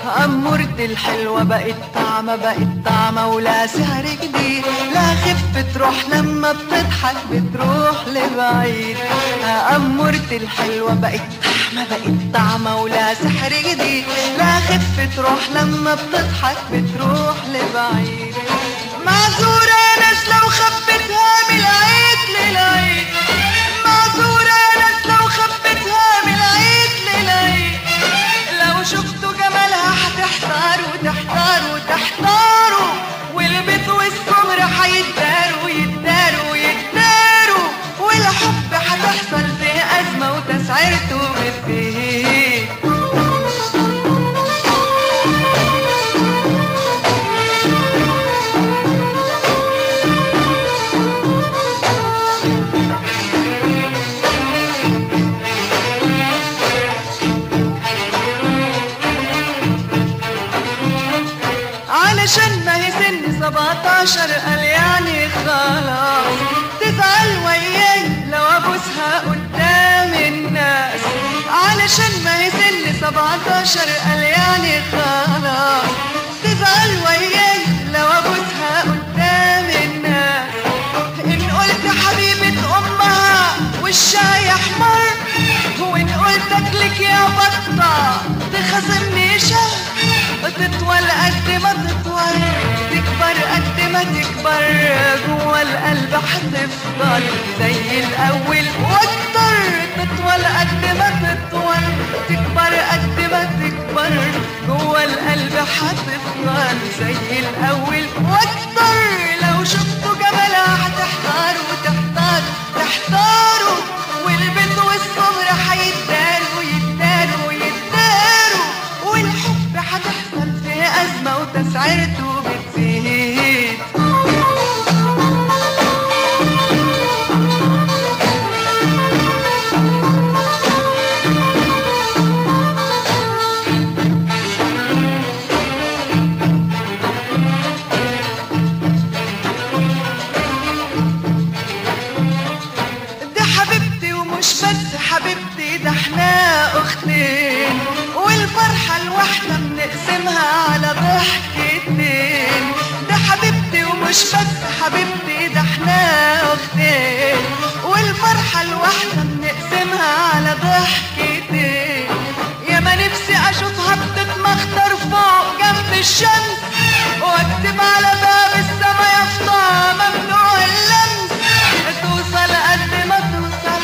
أمورت الحلوة بقت طعمة، بقت طعمة ولا سعر جديد، لا خف تروح لما بتضحك بتروح لبعيد. أمورت الحلوة بقت طعمة، بقت طعمة ولا سحر جديد، لا خف تروح لما بتضحك بتروح لبعيد. معذورة يا ناس لو خبتها من العيد للعيد، معذورة يا ناس لو خبتها من العيد للعيد، لو شفتوا جمالها هتحتاروا تحتاروا تحتاروا، والبيت والسمر هيتداروا يتداروا يتداروا، والحب هتحصل فيه أزمة وتسعيرته بتزيد. علشان ما هي سن 17 قال يعني خلاص، تزعل وياي لو ابوسها قدام الناس. علشان ما هي سن 17 قال يعني خلاص، تزعل وياي لو ابوسها قدام الناس. ان قلت حبيبة امها وشها يحمر، وان قلت اكلك يا بطة تخاصمني شهر، تطول قد ما تطول تكبر قد ما تكبر، جوا القلب هتفضل زي الاول واكتر. تطول قد ما تطول تكبر قد ما تكبر، جوا القلب هتفضل زي الاول واكتر. لو شفتوا جمالها هتحتاروا تحتاروا تحتاروا، والبنت والصبر هيتداروا يتداروا يتداروا، والحب هتحصل فيه أزمة وتسعيرته بتزيد. دي حبيبتي ومش بس حبيبتي، ده احنا أختين، والفرحة الواحدة بنقسمها على ضحكتين. ده حبيبتي ومش بس حبيبتي، ده احنا أختين، والفرحة الواحدة بنقسمها على ضحكتين. يا ما نفسي أشوفها بتتمخطر فوق جنب الشمس، واكتب على باب السما يافطة ممنوع اللمس. توصل قد ما توصل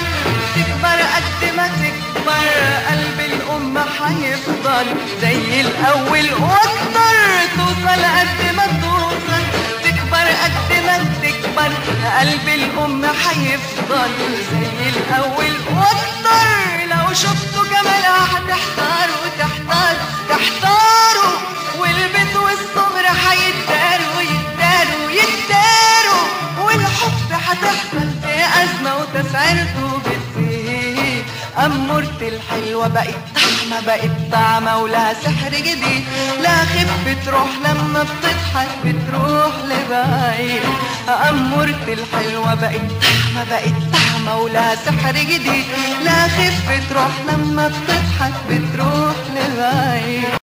تكبر قد ما تكبر، قلب الأم هيفضل زي الأول واكتر. توصل قد ما توصل تكبر قد ما تكبر، قلب الأم هيفضل زي الأول واكتر. لو شفتوا جمالها هتحتاروا تحتاروا تحتاروا، والبيت والصبر هيتداروا يتداروا يتداروا، والحب هتحصل فيه أزمة وتسعيرته بتزيد. أمورت الحلوة بقت طعمة، بقت طعمة ولا سحر جديد، لا خف تروح لما بتضحك بتروح لبعيد. أمورت الحلوة بقت طعمة، بقت طعمة ولا سحر جديد، لا خف تروح لما بتضحك بتروح لبعيد.